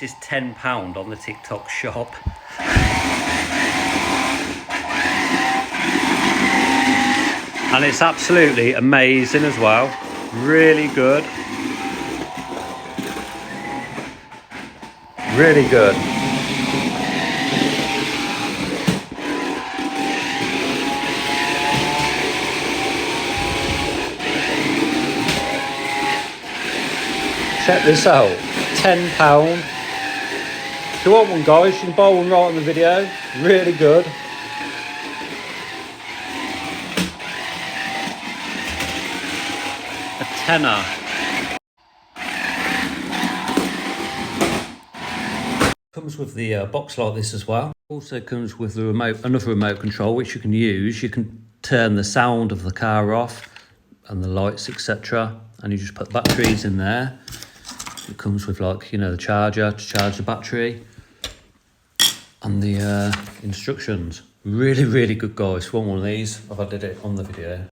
This is £10 on the TikTok shop. And it's absolutely amazing as well. Really good. Really good. Check this out, £10. If you want one, guys, you can buy one right in the video. Really good. A tenner. Comes with the box like this as well. Also comes with the another remote control which you can use. You can turn the sound of the car off and the lights, etc. And you just put batteries in there. It comes with, like, you know, the charger to charge the battery and the instructions. Really, really good, guys. Want one of these? I've added it on the video.